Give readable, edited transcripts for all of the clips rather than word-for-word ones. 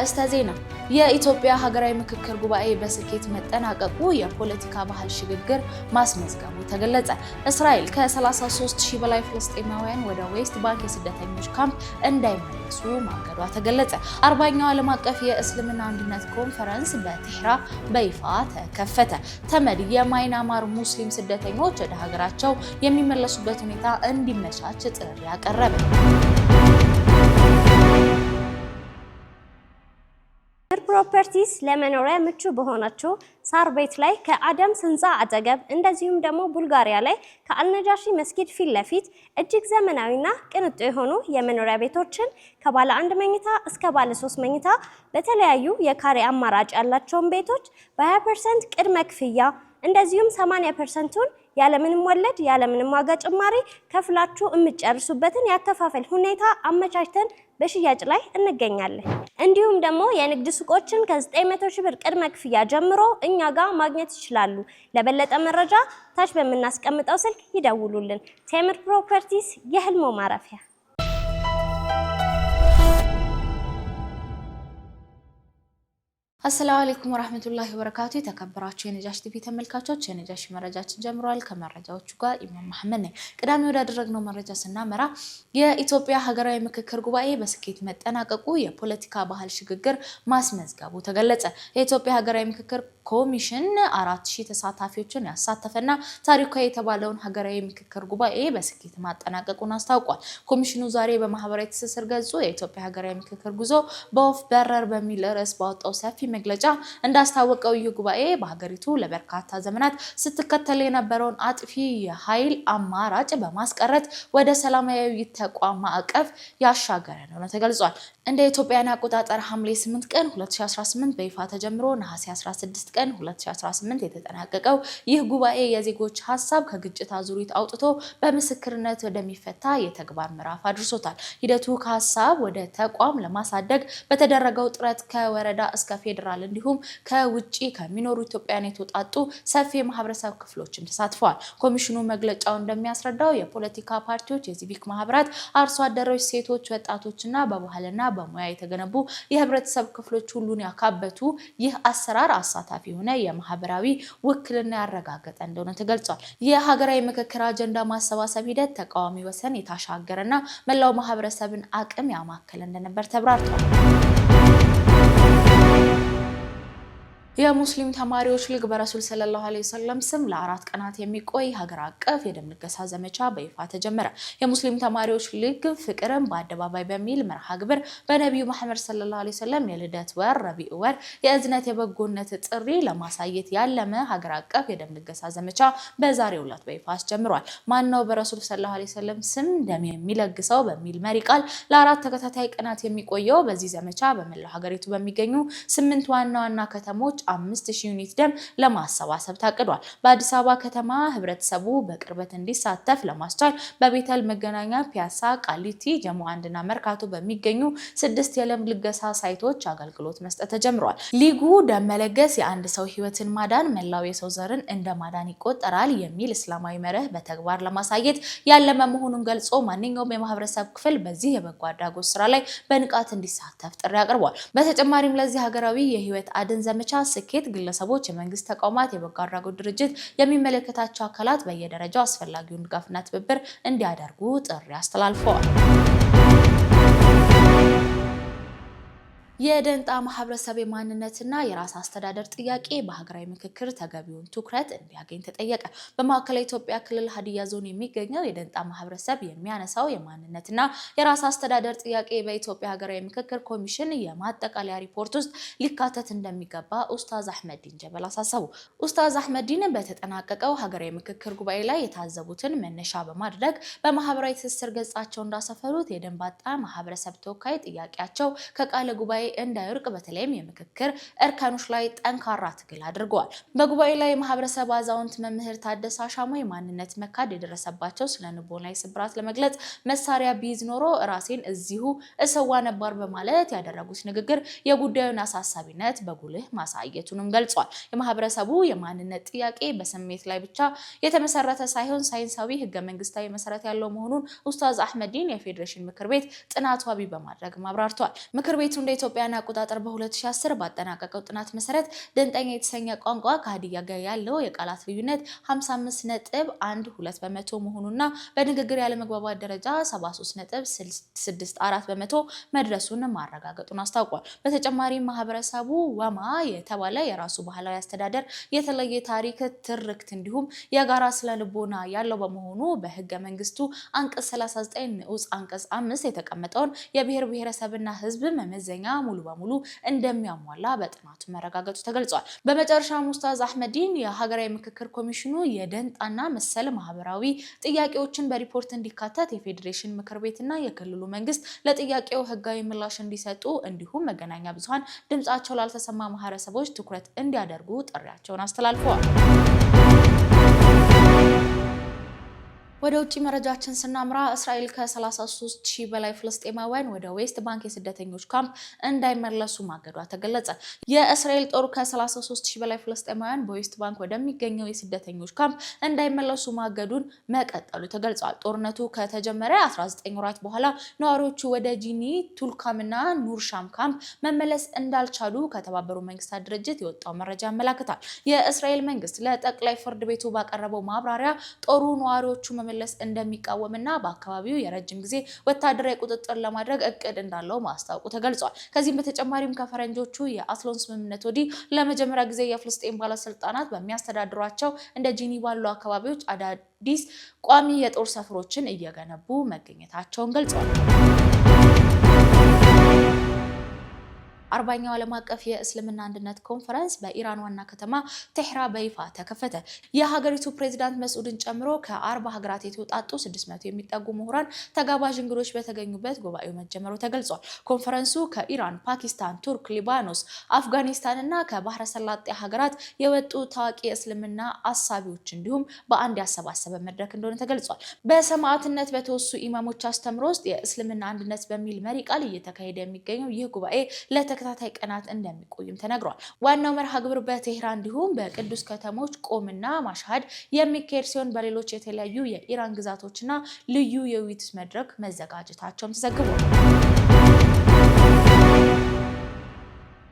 አርዕስተ ዜና የኢትዮጵያ ሀገራዊ ምክክር ጉባኤ በስኬት መጠናቀቁ የፖለቲካ ባህል ሽግግር ማስመዝገቡ ተገለጸ። እስራኤል ከ33000 በላይ ፍልስጤማውያን ወደ ዌስት ባንክ የስደተኞች ካምፕ እንዳይመለሱ ማገዷ ተገለጸ። 40ኛው ዓለም አቀፍ የእስልምና አንድነት ኮንፈረንስ በቴህራ በይፋ ተከፈተ። ተመድ የማይናማር ሙስሊም ስደተኞች ወደ ሀገራቸው የሚመለሱበት ሁኔታ እንዲመቻች ጥሪ ያቀረበ። ፕሮፐርቲስ ለመኖሪያ ምቹ በሆነችው ሳር ቤት ላይ ከአደም ህንፃ አጠገብ እንደዚሁም ደግሞ ቡልጋሪያ ላይ ከአልነጃሺ መስጊድ ፊት ለፊት እጅግ ዘመናዊና ቅንጡ የሆኑ የመኖሪያ ቤቶችን ከባለ 1 መኝታ እስከ ባለ 3 መኝታ በተለያዩ የካሬ አማራጭ ያላቸውን ቤቶች በ20% ቅድመ ክፍያ እንደዚሁም 80%ቱን ያለምንም ወለድ ያለምንም ዋጋ ጭማሪ ከፍላችሁ የምትጨርሱበትን ያከፋፈል ሁኔታ አመቻችተን በሽያጭ ላይ እንገኛለን። እንዲሁም ደግሞ የንግድ ሱቆችን ከ900 ሺህ ብር ቅድመ ክፍያ ጀምሮ እኛ ጋር ማግኘት ይችላሉ። ለበለጠ መረጃ ታች በምናስቀምጠው ስልክ ይደውሉልን። ቴምር ፕሮፐርቲስ የህልሞ ማረፊያ። አሰላሙ አለይኩም ወራህመቱላሂ ወበረካቱ። የተከበራችሁ የነጃሽ ቲቪ ተመልካቾች የነጃሽ መረጃችን ጀምሯል። ከመረጃዎቹ ጋር ኢማም መሐመድ ነኝ። ቅዳሜ ወዳደረግነው መረጃ ስናመራ የኢትዮጵያ ሀገራዊ ምክክር ጉባኤ በስኬት መጠናቀቁ የፖለቲካ ባህል ሽግግር ማስመዝገቡ ተገለጸ። የኢትዮጵያ ሀገራዊ ምክክር ኮሚሽን 4000 ተሳታፊዎችን ያሳተፈና ታሪካዊ የተባለውን ሀገራዊ ምክክር ጉባኤ በስኬት ማጠናቀቁን አስታውቋል። ኮሚሽኑ ዛሬ በማህበራዊ ትስስር ገጹ የኢትዮጵያ ሀገራዊ ምክክር ጉዞ በወፍ በረር በሚል ርዕስ ባወጣው ሰፊ መግለጫ እንዳስታወቀው ይህ ጉባኤ በሀገሪቱ ለበርካታ ዘመናት ስትከተል የነበረውን አጥፊ የኃይል አማራጭ በማስቀረት ወደ ሰላማዊ ተቋም ማዕቀፍ ያሻገረ ነው ተገልጿል። እንደ ኢትዮጵያን አቆጣጠር ሐምሌ 8 ቀን 2018 በይፋ ተጀምሮ ነሐሴ 16 ቀን 2018 የተጠናቀቀው ይህ ጉባኤ የዜጎች ሐሳብ ከግጭት አዙሪት አውጥቶ በምስክርነት ወደሚፈታ የተግባር ምዕራፍ አድርሶታል። ሂደቱ ከሐሳብ ወደ ተቋም ለማሳደግ በተደረገው ጥረት ከወረዳ እስከ ፌደራል እንዲሁም ከውጪ ከሚኖሩ ኢትዮጵያውያን የተውጣጡ ሰፊ የማህበረሰብ ክፍሎችም ተሳትፈዋል። ኮሚሽኑ መግለጫው እንደሚያስረዳው የፖለቲካ ፓርቲዎች፣ የሲቪክ ማህበራት፣ አርሶ አደሮች፣ ሴቶች፣ ወጣቶችና በባህልና በሙያ የተገነቡ የህብረተሰብ ክፍሎች ሁሉን ያካበቱ ይህ አሰራር አሳታፊ የሆነ የማህበራዊ ውክልና ያረጋገጠ እንደሆነ ተገልጿል። የሀገራዊ ምክክር አጀንዳ ማሰባሰብ ሂደት ተቃዋሚ ወሰን የታሻገረና መላው ማህበረሰብን አቅም ያማከለ እንደነበር ተብራርቷል። የሙስሊም ተማሪዎች ሊግ በረሱል ሰለላሁ ዐለይሂ ወሰለም ስም ለ4 ቀናት የሚቆይ ሀገር አቀፍ የደም ልገሳ ዘመቻ በይፋ ተጀመረ። የሙስሊም ተማሪዎች ሊግ ፍቅርን በአደባባይ በሚል መርሃ ግብር በነብዩ መሐመድ ሰለላሁ ዐለይሂ ወሰለም የልደት ወር ረቢዕ ወር የእዝነት የበጎነት ጥሪ ለማሳየት ያለመ ሀገር አቀፍ የደም ልገሳ ዘመቻ በዛሬው ዕለት በይፋ አስጀምሯል። ማነው በረሱል ሰለላሁ ዐለይሂ ወሰለም ስም ደም የሚለግሰው በሚል መሪ ቃል ለ4 ተከታታይ ቀናት የሚቆየው በዚህ ዘመቻ በመላው ሀገሪቱ በሚገኙ 8 ዋና ዋና ከተሞች 5000 ዩኒት ደም ለማሰባሰብ ታቅዷል። በአዲስ አበባ ከተማ ህብረተሰቡ በቅርበት እንዲሳተፍ ለማስቻል በቤተል መገናኛ፣ ፒያሳ፣ ቃሊቲ፣ ጀሞ 1 እና መርካቶ በሚገኙ 6 የደም ልገሳ ሳይቶች አገልግሎት መስጠት ተጀምሯል። ሊጉ ደም መለገስ የአንድ ሰው ህይወትን ማዳን መላው የሰው ዘርን እንደ ማዳን ይቆጠራል የሚል እስላማዊ መርህ በተግባር ለማሳየት ያለመ መሆኑን ገልጾ ማንኛውም የማህበረሰብ ክፍል በዚህ የበጎ አድራጎት ስራ ላይ በንቃት እንዲሳተፍ ጥሪ አቅርቧል። በተጨማሪም ለዚህ ሀገራዊ የህይወት አድን ዘመቻ ስኬት ግለሰቦች፣ የመንግስት ተቋማት፣ የበጎ አድራጎት ድርጅት የሚመለከታቸው አካላት በየደረጃው አስፈላጊውን ድጋፍና ትብብር እንዲያደርጉ ጥሪ አስተላልፈዋል። የደንጣ ማህበረሰብ የማንነትና የራስ አስተዳደር ጥያቄ በሀገራዊ ምክክር ተገቢውን ትኩረት እንዲያገኝ ተጠየቀ። በማዕከላዊ ኢትዮጵያ ክልል ሀዲያ ዞን የሚገኘው የደንጣ ማህበረሰብ የሚያነሳው የማንነትና የራስ አስተዳደር ጥያቄ በኢትዮጵያ ሀገራዊ ምክክር ኮሚሽን የማጠቃለያ ሪፖርት ውስጥ ሊካተት እንደሚገባ ኡስታዝ አህመዲን ጀበል አሳሰቡ። ኡስታዝ አህመዲን በተጠናቀቀው ሀገራዊ ምክክር ጉባኤ ላይ የታዘቡትን መነሻ በማድረግ በማህበራዊ ትስስር ገጻቸው እንዳሰፈሩት የደንባጣ ማህበረሰብ ተወካይ ጥያቄያቸው ከቃለ ጉባኤ እንዳይርቅ በተለይም የምክክር እርከኖች ላይ ጠንካራ ትግል አድርገዋል። በጉባኤ ላይ ማህበረሰብ አዛውንት መምህር ታደሰ አሻሞ የማንነት መካድ የደረሰባቸው ስለንቦናዊ ስብራት ለመግለጽ መሳሪያ ቢይዝ ኖሮ ራሴን እዚሁ እሰዋ ነበር በማለት ያደረጉት ንግግር የጉዳዩን አሳሳቢነት በጉልህ ማሳየቱንም ገልጿል። የማህበረሰቡ የማንነት ጥያቄ በስሜት ላይ ብቻ የተመሰረተ ሳይሆን ሳይንሳዊ ህገ መንግስታዊ መሰረት ያለው መሆኑን ኡስታዝ አህመዲን የፌዴሬሽን ምክር ቤት ጥናት ዋቢ በማድረግ ማብራርቷል። ምክር ቤቱ እንደ ኢትዮጵያ አውሮፓውያን አቆጣጠር በ2010 ባጠናቀቀው ጥናት መሰረት ደንጠኛ የተሰኘ ቋንቋ ከሀዲያ ጋር ያለው የቃላት ልዩነት 55.12 በመቶ መሆኑና በንግግር ያለመግባባት ደረጃ 73.64 በመቶ መድረሱን ማረጋገጡን አስታውቋል። በተጨማሪም ማህበረሰቡ ወማ የተባለ የራሱ ባህላዊ አስተዳደር፣ የተለየ ታሪክ ትርክት እንዲሁም የጋራ ስነልቦና ያለው በመሆኑ በህገ መንግስቱ አንቀጽ 39 ንዑስ አንቀጽ 5 የተቀመጠውን የብሔር ብሔረሰብና ህዝብ መመዘኛ ሙሉ በሙሉ እንደሚያሟላ በጥናቱ መረጋገጡ ተገልጿል። በመጨረሻም ኡስታዝ አህመዲን የሀገራዊ ምክክር ኮሚሽኑ የደንጣና መሰል ማህበራዊ ጥያቄዎችን በሪፖርት እንዲካተት የፌዴሬሽን ምክር ቤትና የክልሉ መንግስት ለጥያቄው ህጋዊ ምላሽ እንዲሰጡ እንዲሁም መገናኛ ብዙሃን ድምጻቸው ላልተሰማ ማህበረሰቦች ትኩረት እንዲያደርጉ ጥሪያቸውን አስተላልፈዋል። ወደ ውጪ መረጃችን ስናምራ እስራኤል ከ33000 በላይ ፍልስጤማውያን ወደ ዌስት ባንክ የስደተኞች ካምፕ እንዳይመለሱ ማገዷ ተገለጸ። የእስራኤል ጦር ከ33000 በላይ ፍልስጤማውያን በዌስት ባንክ ወደሚገኘው የስደተኞች ካምፕ እንዳይመለሱ ማገዱን መቀጠሉ ተገልጿል። ጦርነቱ ከተጀመረ 19 ወራት በኋላ ነዋሪዎቹ ወደ ጂኒ፣ ቱልካምና ኑርሻም ካምፕ መመለስ እንዳልቻሉ ከተባበሩት መንግስታት ድርጅት የወጣው መረጃ ያመለክታል። የእስራኤል መንግስት ለጠቅላይ ፍርድ ቤቱ ባቀረበው ማብራሪያ ጦሩ ነዋሪዎቹ መመለስ እንደሚቃወምና በአካባቢው የረጅም ጊዜ ወታደራዊ ቁጥጥር ለማድረግ እቅድ እንዳለው ማስታወቁ ተገልጿል። ከዚህም በተጨማሪም ከፈረንጆቹ የኦስሎ ስምምነት ወዲህ ለመጀመሪያ ጊዜ የፍልስጤም ባለስልጣናት በሚያስተዳድሯቸው እንደ ጂኒ ባሉ አካባቢዎች አዳዲስ ቋሚ የጦር ሰፈሮችን እየገነቡ መገኘታቸውን ገልጸዋል። 40ኛው ዓለም አቀፍ የእስልምና አንድነት ኮንፈረንስ በኢራን ዋና ከተማ ቴህራን በይፋ ተከፈተ። የሀገሪቱ ፕሬዝዳንት መስዑድን ጨምሮ ከ40 ሀገራት የተውጣጡ 600 የሚጠጉ ምሁራን ተጋባዥ እንግዶች በተገኙበት ጉባኤው መጀመሩ ተገልጿል። ኮንፈረንሱ ከኢራን፣ ፓኪስታን፣ ቱርክ፣ ሊባኖስ፣ አፍጋኒስታን እና ከባህረ ሰላጤ ሀገራት የወጡ ታዋቂ የእስልምና አሳቢዎች እንዲሁም በአንድ ያሰባሰበ መድረክ እንደሆነ ተገልጿል። በሰማዕትነት በተወሱ ኢማሞች አስተምሮ ውስጥ የእስልምና አንድነት በሚል መሪ ቃል እየተካሄደ የሚገኘው ይህ ጉባኤ ተከታታይ ቀናት እንደሚቆይም ተነግሯል። ዋናው መርሃ ግብር በቴህራን እንዲሁም በቅዱስ ከተሞች ቆምና ማሽሃድ የሚካሄድ ሲሆን በሌሎች የተለያዩ የኢራን ግዛቶችና ልዩ የውይይት መድረክ መዘጋጀታቸውም ተዘግቧል።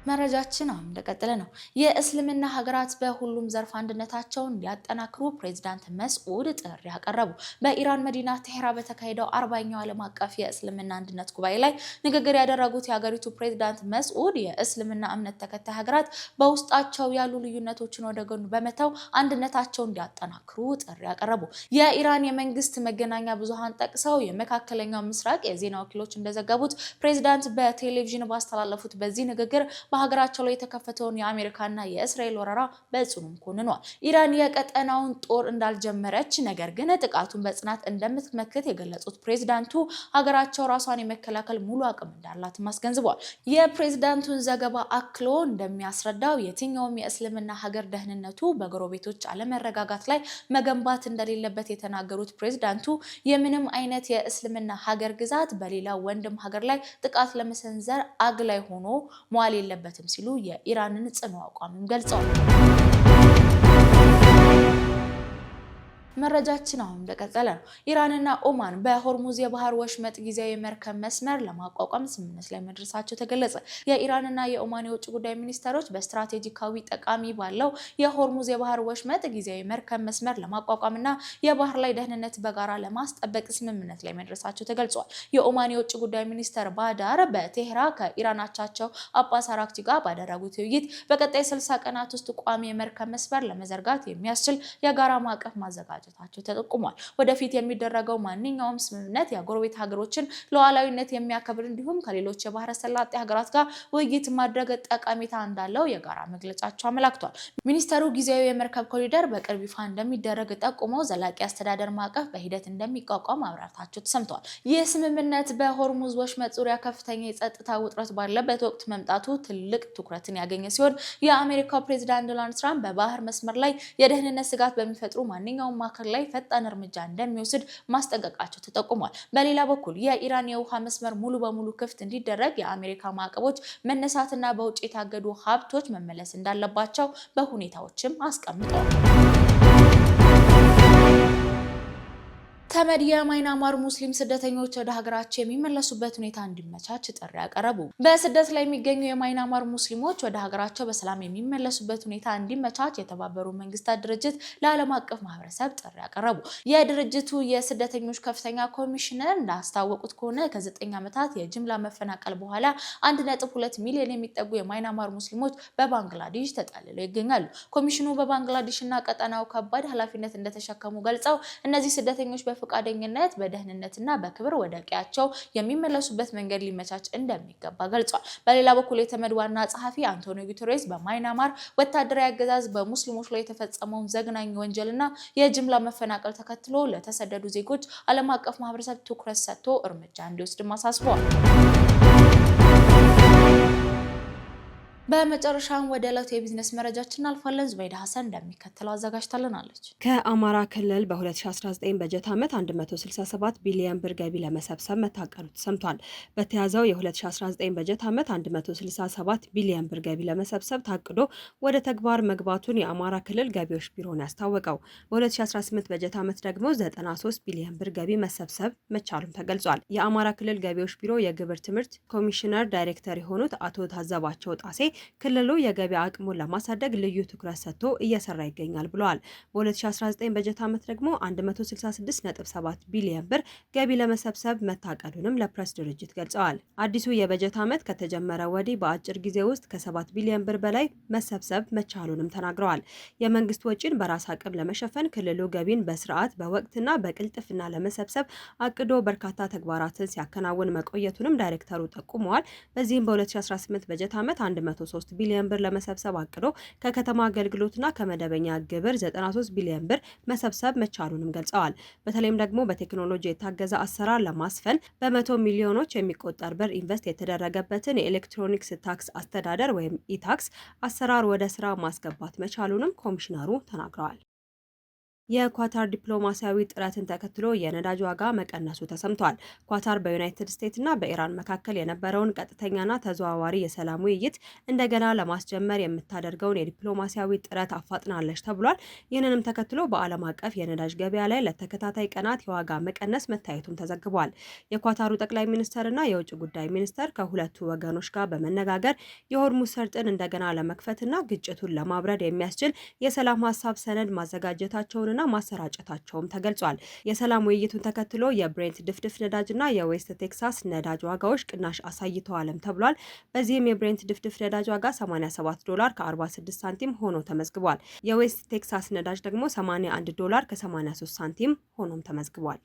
መረጃችን አሁን እንደቀጠለ ነው። የእስልምና ሀገራት በሁሉም ዘርፍ አንድነታቸውን እንዲያጠናክሩ ፕሬዝዳንት መስዑድ ጥሪ ያቀረቡ። በኢራን መዲና ቴህራን በተካሄደው 40ኛው ዓለም አቀፍ የእስልምና አንድነት ጉባኤ ላይ ንግግር ያደረጉት የሀገሪቱ ፕሬዝዳንት መስዑድ የእስልምና እምነት ተከታይ ሀገራት በውስጣቸው ያሉ ልዩነቶችን ወደ ጎን በመተው አንድነታቸውን እንዲያጠናክሩ ጥሪ ያቀረቡ። የኢራን የመንግስት መገናኛ ብዙሃን ጠቅሰው የመካከለኛው ምስራቅ የዜና ወኪሎች እንደዘገቡት ፕሬዝዳንት በቴሌቪዥን ባስተላለፉት በዚህ ንግግር በሀገራቸው ላይ የተከፈተውን የአሜሪካና የእስራኤል ወረራ በጽኑም ኮንኗል። ኢራን የቀጠናውን ጦር እንዳልጀመረች ነገር ግን ጥቃቱን በጽናት እንደምትመክት የገለጹት ፕሬዝዳንቱ ሀገራቸው ራሷን የመከላከል ሙሉ አቅም እንዳላትም አስገንዝበዋል። የፕሬዝዳንቱን ዘገባ አክሎ እንደሚያስረዳው የትኛውም የእስልምና ሀገር ደህንነቱ በጎረቤቶች አለመረጋጋት ላይ መገንባት እንደሌለበት የተናገሩት ፕሬዝዳንቱ የምንም አይነት የእስልምና ሀገር ግዛት በሌላ ወንድም ሀገር ላይ ጥቃት ለመሰንዘር አግላይ ሆኖ መዋል የለበትም ሲሉ የኢራንን ጽኑ አቋምም ገልጸዋል። መረጃችን አሁን እንደቀጠለ ነው። ኢራንና ኦማን በሆርሙዝ የባህር ወሽመጥ ጊዜያዊ መርከብ መስመር ለማቋቋም ስምምነት ላይ መድረሳቸው ተገለጸ። የኢራንና የኦማን የውጭ ጉዳይ ሚኒስተሮች በስትራቴጂካዊ ጠቃሚ ባለው የሆርሙዝ የባህር ወሽመጥ ጊዜያዊ መርከብ መስመር ለማቋቋምና የባህር ላይ ደህንነት በጋራ ለማስጠበቅ ስምምነት ላይ መድረሳቸው ተገልጿል። የኦማን የውጭ ጉዳይ ሚኒስተር ባዳር በቴህራን ከኢራን አቻቸው አባስ አራክቺ ጋር ባደረጉት ውይይት በቀጣይ 60 ቀናት ውስጥ ቋሚ የመርከብ መስመር ለመዘርጋት የሚያስችል የጋራ ማዕቀፍ ማዘጋጀት ታቸው ተጠቁሟል። ወደፊት የሚደረገው ማንኛውም ስምምነት የጎረቤት ሀገሮችን ሉዓላዊነት የሚያከብር እንዲሁም ከሌሎች የባህረ ሰላጤ ሀገራት ጋር ውይይት ማድረግ ጠቀሜታ እንዳለው የጋራ መግለጫቸው አመላክቷል። ሚኒስተሩ ጊዜያዊ የመርከብ ኮሪደር በቅርብ ይፋ እንደሚደረግ ጠቁመው ዘላቂ አስተዳደር ማዕቀፍ በሂደት እንደሚቋቋም አብራርታቸው ተሰምተዋል። ይህ ስምምነት በሆርሙዝ ወሽመጥ ዙሪያ ከፍተኛ የጸጥታ ውጥረት ባለበት ወቅት መምጣቱ ትልቅ ትኩረትን ያገኘ ሲሆን የአሜሪካው ፕሬዝዳንት ዶናልድ ትራምፕ በባህር መስመር ላይ የደህንነት ስጋት በሚፈጥሩ ማንኛውም ላይ ፈጣን እርምጃ እንደሚወስድ ማስጠንቀቃቸው ተጠቁሟል። በሌላ በኩል የኢራን የውሃ መስመር ሙሉ በሙሉ ክፍት እንዲደረግ የአሜሪካ ማዕቀቦች መነሳትና በውጭ የታገዱ ሀብቶች መመለስ እንዳለባቸው በሁኔታዎችም አስቀምጠዋል። ተመድ የማይናማር ሙስሊም ስደተኞች ወደ ሀገራቸው የሚመለሱበት ሁኔታ እንዲመቻች ጥሪ ያቀረቡ። በስደት ላይ የሚገኙ የማይናማር ሙስሊሞች ወደ ሀገራቸው በሰላም የሚመለሱበት ሁኔታ እንዲመቻች የተባበሩት መንግስታት ድርጅት ለዓለም አቀፍ ማህበረሰብ ጥሪ ያቀረቡ። የድርጅቱ የስደተኞች ከፍተኛ ኮሚሽነር እንዳስታወቁት ከሆነ ከ9 ዓመታት የጅምላ መፈናቀል በኋላ 1.2 ሚሊዮን የሚጠጉ የማይናማር ሙስሊሞች በባንግላዴሽ ተጠልለው ይገኛሉ። ኮሚሽኑ በባንግላዴሽና ቀጠናው ከባድ ኃላፊነት እንደተሸከሙ ገልጸው እነዚህ ስደተኞች ፈቃደኝነት በደህንነትና በክብር ወደ ቀያቸው የሚመለሱበት መንገድ ሊመቻች እንደሚገባ ገልጿል። በሌላ በኩል የተመድ ዋና ጸሐፊ አንቶኒዮ ጉተሬስ በማይናማር ወታደራዊ አገዛዝ በሙስሊሞች ላይ የተፈጸመውን ዘግናኝ ወንጀልና የጅምላ መፈናቀል ተከትሎ ለተሰደዱ ዜጎች ዓለም አቀፍ ማህበረሰብ ትኩረት ሰጥቶ እርምጃ እንዲወስድ አሳስበዋል። በመጨረሻም ወደ ዕለቱ የቢዝነስ መረጃችን አልፋለን። ዙበይዳ ሐሰን እንደሚከተለው አዘጋጅታለናለች። ከአማራ ክልል በ2019 በጀት ዓመት 167 ቢሊዮን ብር ገቢ ለመሰብሰብ መታቀዱ ተሰምቷል። በተያዘው የ2019 በጀት ዓመት 167 ቢሊዮን ብር ገቢ ለመሰብሰብ ታቅዶ ወደ ተግባር መግባቱን የአማራ ክልል ገቢዎች ቢሮ ነው ያስታወቀው። በ2018 በጀት ዓመት ደግሞ 93 ቢሊዮን ብር ገቢ መሰብሰብ መቻሉም ተገልጿል። የአማራ ክልል ገቢዎች ቢሮ የግብር ትምህርት ኮሚሽነር ዳይሬክተር የሆኑት አቶ ታዘባቸው ጣሴ ክልሉ የገቢ አቅሙን ለማሳደግ ልዩ ትኩረት ሰጥቶ እየሰራ ይገኛል ብለዋል። በ2019 በጀት ዓመት ደግሞ 166.7 ቢሊዮን ብር ገቢ ለመሰብሰብ መታቀዱንም ለፕሬስ ድርጅት ገልጸዋል። አዲሱ የበጀት ዓመት ከተጀመረ ወዲህ በአጭር ጊዜ ውስጥ ከ7 ቢሊዮን ብር በላይ መሰብሰብ መቻሉንም ተናግረዋል። የመንግስት ወጪን በራስ አቅም ለመሸፈን ክልሉ ገቢን በስርዓት በወቅትና በቅልጥፍና ለመሰብሰብ አቅዶ በርካታ ተግባራትን ሲያከናውን መቆየቱንም ዳይሬክተሩ ጠቁመዋል። በዚህም በ2018 በጀት ዓመት 3 ቢሊዮን ብር ለመሰብሰብ አቅዶ ከከተማ አገልግሎትና ከመደበኛ ግብር 93 ቢሊዮን ብር መሰብሰብ መቻሉንም ገልጸዋል። በተለይም ደግሞ በቴክኖሎጂ የታገዘ አሰራር ለማስፈን በ100 ሚሊዮኖች የሚቆጠር ብር ኢንቨስት የተደረገበትን የኤሌክትሮኒክስ ታክስ አስተዳደር ወይም ኢታክስ አሰራር ወደ ስራ ማስገባት መቻሉንም ኮሚሽነሩ ተናግረዋል። የኳታር ዲፕሎማሲያዊ ጥረትን ተከትሎ የነዳጅ ዋጋ መቀነሱ ተሰምቷል። ኳታር በዩናይትድ ስቴትስና በኢራን መካከል የነበረውን ቀጥተኛና ተዘዋዋሪ የሰላም ውይይት እንደገና ለማስጀመር የምታደርገውን የዲፕሎማሲያዊ ጥረት አፋጥናለች ተብሏል። ይህንንም ተከትሎ በዓለም አቀፍ የነዳጅ ገበያ ላይ ለተከታታይ ቀናት የዋጋ መቀነስ መታየቱም ተዘግቧል። የኳታሩ ጠቅላይ ሚኒስተርና የውጭ ጉዳይ ሚኒስተር ከሁለቱ ወገኖች ጋር በመነጋገር የሆርሙዝ ሰርጥን እንደገና ለመክፈትና ግጭቱን ለማብረድ የሚያስችል የሰላም ሀሳብ ሰነድ ማዘጋጀታቸውን ማሰራጨታቸውም ተገልጿል። የሰላም ውይይቱን ተከትሎ የብሬንት ድፍድፍ ነዳጅና የዌስት ቴክሳስ ነዳጅ ዋጋዎች ቅናሽ አሳይተዋልም ተብሏል። በዚህም የብሬንት ድፍድፍ ነዳጅ ዋጋ $87 ከ46 ሳንቲም ሆኖ ተመዝግቧል። የዌስት ቴክሳስ ነዳጅ ደግሞ $81 ከ83 ሳንቲም ሆኖም ተመዝግቧል።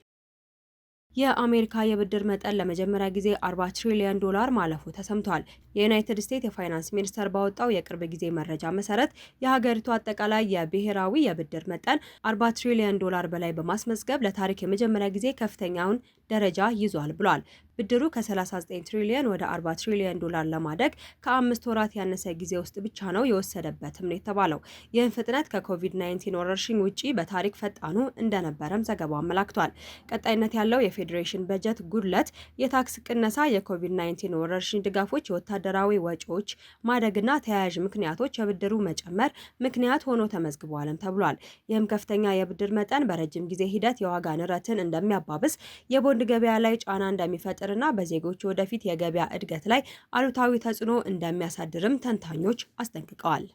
የአሜሪካ የብድር መጠን ለመጀመሪያ ጊዜ $40 ትሪሊዮን ማለፉ ተሰምቷል። የዩናይትድ ስቴትስ የፋይናንስ ሚኒስቴር ባወጣው የቅርብ ጊዜ መረጃ መሰረት የሀገሪቱ አጠቃላይ የብሔራዊ የብድር መጠን $40 ትሪሊዮን በላይ በማስመዝገብ ለታሪክ የመጀመሪያ ጊዜ ከፍተኛውን ደረጃ ይዟል ብሏል። ብድሩ ከ39 ትሪሊዮን ወደ $40 ትሪሊዮን ለማደግ ከ5 ወራት ያነሰ ጊዜ ውስጥ ብቻ ነው የወሰደበትም ነው የተባለው። ይህን ፍጥነት ከኮቪድ-19 ወረርሽኝ ውጪ በታሪክ ፈጣኑ እንደነበረም ዘገባው አመላክቷል። ቀጣይነት ያለው የፌዴሬሽን በጀት ጉድለት፣ የታክስ ቅነሳ፣ የኮቪድ-19 ወረርሽኝ ድጋፎች፣ የወታደራዊ ወጪዎች ማደግና ተያያዥ ምክንያቶች የብድሩ መጨመር ምክንያት ሆኖ ተመዝግቧልም ተብሏል። ይህም ከፍተኛ የብድር መጠን በረጅም ጊዜ ሂደት የዋጋ ንረትን እንደሚያባብስ፣ የቦንድ ገበያ ላይ ጫና እንደሚፈጥር እና በዜጎች ወደፊት የገበያ እድገት ላይ አሉታዊ ተጽዕኖ እንደሚያሳድርም ተንታኞች አስጠንቅቀዋል።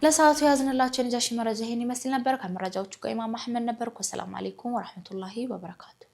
ለሰዓቱ ያዝንላችሁ የነጃሺ መረጃ ይሄን ይመስል ነበር። ከመረጃዎቹ ጋር ኢማም አህመድ ነበርኩ። ሰላም አለይኩም ወራህመቱላሂ ወበረካቱ።